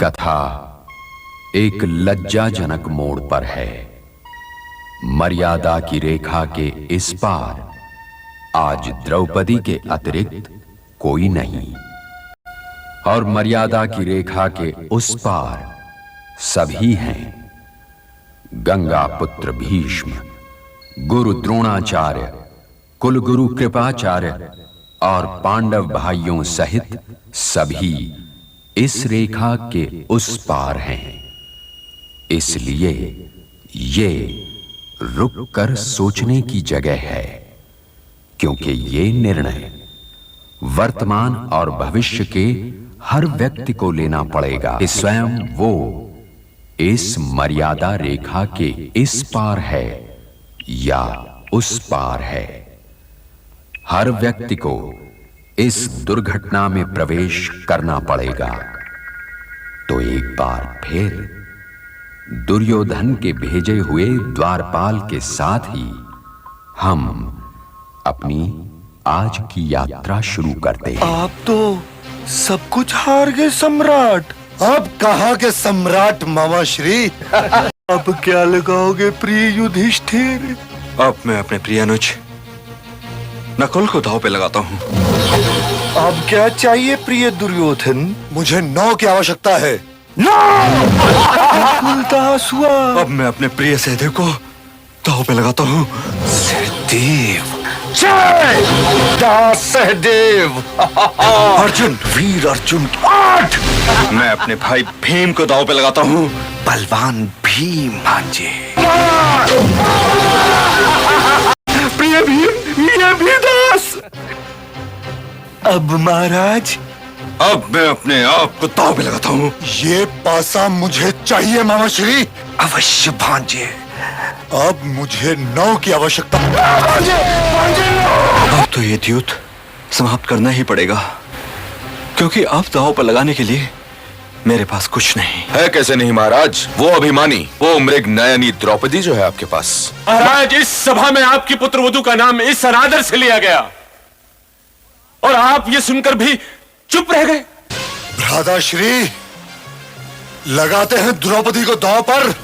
कथा एक लज्जाजनक मोड़ पर है। मर्यादा की रेखा के इस पार आज द्रौपदी के अतिरिक्त कोई नहीं, और मर्यादा की रेखा के उस पार सभी हैं। गंगा पुत्र भीष्म, गुरु द्रोणाचार्य, कुलगुरु कृपाचार्य और पांडव भाइयों सहित सभी इस रेखा के उस पार हैं। इसलिए ये रुक कर सोचने की जगह है, क्योंकि ये निर्णय वर्तमान और भविष्य के हर व्यक्ति को लेना पड़ेगा कि स्वयं वो इस मर्यादा रेखा के इस पार है या उस पार है। हर व्यक्ति को इस दुर्घटना में प्रवेश करना पड़ेगा। तो एक बार फिर दुर्योधन के भेजे हुए द्वारपाल के साथ ही हम अपनी आज की यात्रा शुरू करते हैं। आप तो सब कुछ हार गए सम्राट। अब कहाँ के सम्राट मामा श्री। अब क्या लगाओगे प्रिय युधिष्ठिर? अब मैं अपने प्रिय अनुज नकुल को दांव पे लगाता हूँ। अब क्या चाहिए प्रिय दुर्योधन? मुझे 9 की आवश्यकता है। नकुल दास हुआ। अब मैं अपने प्रिय सहदेव को दांव पे लगाता हूँ। सहदेव, जय दास सहदेव। अर्जुन, वीर अर्जुन, आठ। मैं अपने भाई भीम को दांव पे लगाता हूँ। बलवान भीम भांजे। प्रिय भीम, मैं भी दास। अब महाराज, अब मैं अपने आप को दांव पे लगाता हूँ। ये पासा मुझे चाहिए मामा श्री। अवश्य भांजे। अब मुझे 9 की आवश्यकता। अब तो ये युद्ध समाप्त करना ही पड़ेगा, क्योंकि अब दांव पर लगाने के लिए मेरे पास कुछ नहीं है। कैसे नहीं महाराज, वो अभिमानी, वो मृग नयनी द्रौपदी जो है आपके पास। महाराज, इस सभा में आपकी पुत्रवधू का नाम इस अनादर से लिया गया और आप ये सुनकर भी चुप रह गए। भ्राता श्री, लगाते हैं द्रौपदी को दांव पर।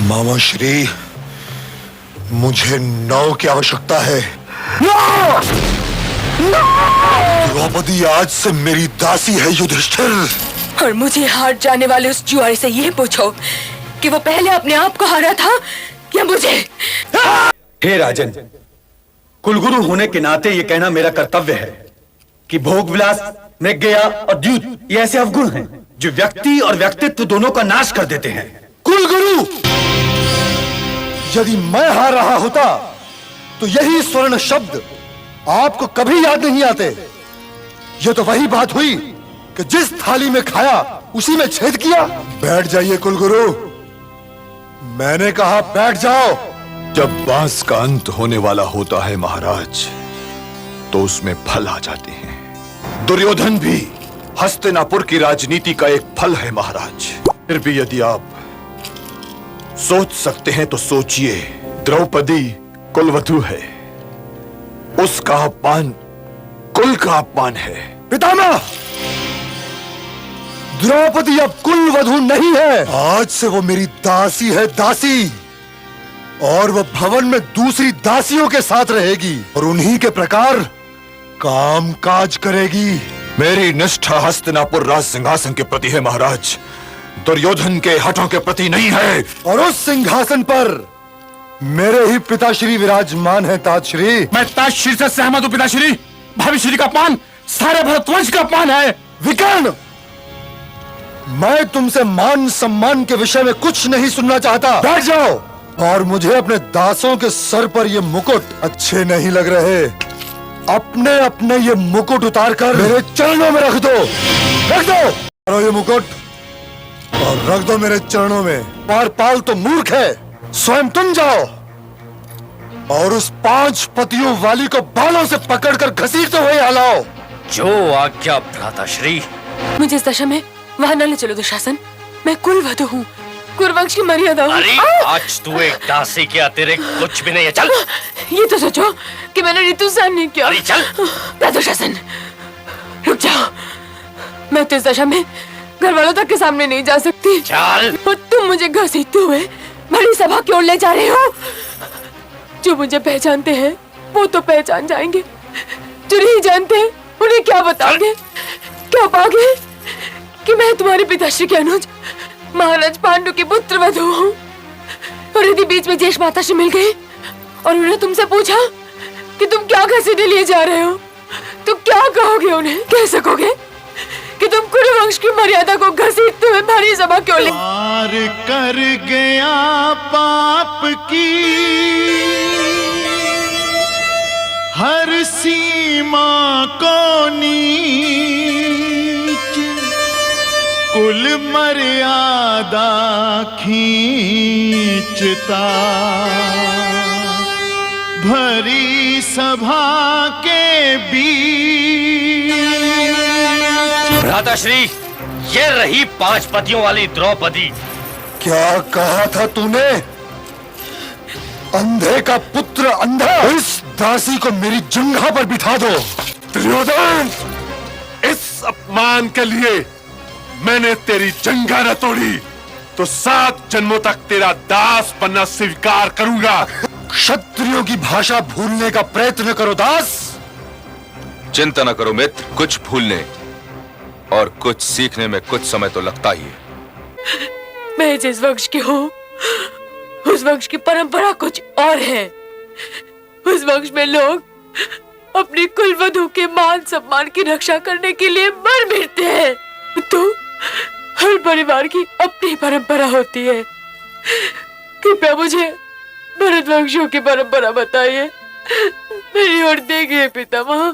मामा श्री, मुझे 9 की आवश्यकता है। द्रौपदी आज से मेरी दासी है युधिष्ठिर। और मुझे हार जाने वाले उस जुआरी से यह पूछो कि वो पहले अपने आप को हारा था या मुझे। हे राजन, कुलगुरु होने के नाते यह कहना मेरा कर्तव्य है कि भोग विलास, मृगया और द्यूत ये ऐसे अवगुण हैं जो व्यक्ति और व्यक्तित्व दोनों का नाश कर देते हैं। कुलगुरु, यदि मैं हार रहा होता तो यही स्वर्ण शब्द आपको कभी याद नहीं आते। यह तो वही बात हुई कि जिस थाली में खाया उसी में छेद किया। बैठ जाइए कुलगुरु, मैंने कहा बैठ जाओ। जब बांस का अंत होने वाला होता है महाराज, तो उसमें फल आ जाते हैं। दुर्योधन भी हस्तिनापुर की राजनीति का एक फल है महाराज। फिर भी यदि आप सोच सकते हैं तो सोचिए, द्रौपदी कुलवधू है, उसका अपमान कुल का अपमान है। पितामह, द्रौपदी अब कुलवधू नहीं है। आज से वो मेरी दासी है, दासी। और वो भवन में दूसरी दासियों के साथ रहेगी और उन्हीं के प्रकार काम काज करेगी। मेरी निष्ठा हस्तिनापुर राज सिंहासन के प्रति है महाराज, दुर्योधन के हठों के प्रति नहीं है। और उस सिंहासन पर मेरे ही पिताश्री विराजमान है ताजश्री। मैं ताजश्री से सहमत हूं पिताश्री। भविश्री का अपमान सारे भरतवंश का अपमान है। विकर्ण, मैं तुमसे मान सम्मान के विषय में कुछ नहीं सुनना चाहता। बैठ जाओ। और मुझे अपने दासों के सर पर ये मुकुट अच्छे नहीं लग रहे। अपने अपने ये मुकुट उतारकर मेरे चरणों में रख दो। रख दो। और ये मुकुट और रख दो मेरे चरणों में। द्वारपाल तो मूर्ख है। स्वयं तुम जाओ और उस 5 पतियों वाली को बालों से पकड़कर घसीटते हुए हिलाओ। जो आज्ञा भ्राताश्री। मुझे इस दशा में वहां न ले चलो दुशासन। मैं कुलवधू हूँ, कुरुवंश की मर्यादा। अरे आज तू एक दासी के अतिरिक्त कुछ भी नहीं है। चल। ये तो सोचो कि मैंने ऋतु सहन नहीं किया। अरे चल। दुशासन, रुक जाओ। मैं तो इस दशा में घर वालों तक के सामने नहीं जा सकती। चल। और तुम मुझे घसीटते हुए बड़ी सभा की ओर ले जा रहे हो। जो मुझे पहचानते हैं वो तो पहचान जाएंगे, जो नहीं जानते उन्हें क्या बताओगे? क्या पाओगे कि मैं तुम्हारे पिताश्री के अनुज महाराज पांडु की पुत्र वधू हूँ। और यदि बीच में ज्येष्ठ माता से मिल गई और उन्हें तुमसे पूछा कि तुम क्या घसीटे लिए जा रहे हो, तो क्या कहोगे उन्हें? कह सकोगे कि तुम कुरुवंश की मर्यादा को घसीटते हुए भारी सभा क्यों ले? पार कर गया पाप की हर सीमा को नीच, कुल मर्यादा खींचता भरी सभा के बीच। भ्राताश्री, ये रही 5 पतियों वाली द्रौपदी। क्या कहा था तूने? अंधे का पुत्र अंधा। इस दासी को मेरी जंघा पर बिठा दो। दुर्योधन, इस अपमान के लिए मैंने तेरी जंघा न तोड़ी तो 7 जन्मों तक तेरा दास बनना स्वीकार करूंगा। क्षत्रियों की भाषा भूलने का प्रयत्न करो दास। चिंता न करो मित्र, कुछ भूलने और कुछ सीखने में कुछ समय तो लगता ही है। मैं जिस वंश की हूँ उस वंश की परंपरा कुछ और है। उस वंश में लोग अपनी कुलवधू के मान सम्मान की रक्षा करने के लिए मर मिटते हैं। तो हर परिवार की अपनी परंपरा होती है। कृपया मुझे भरतवंशियों की परंपरा बताइए। मेरी ओर देखिए पितामह।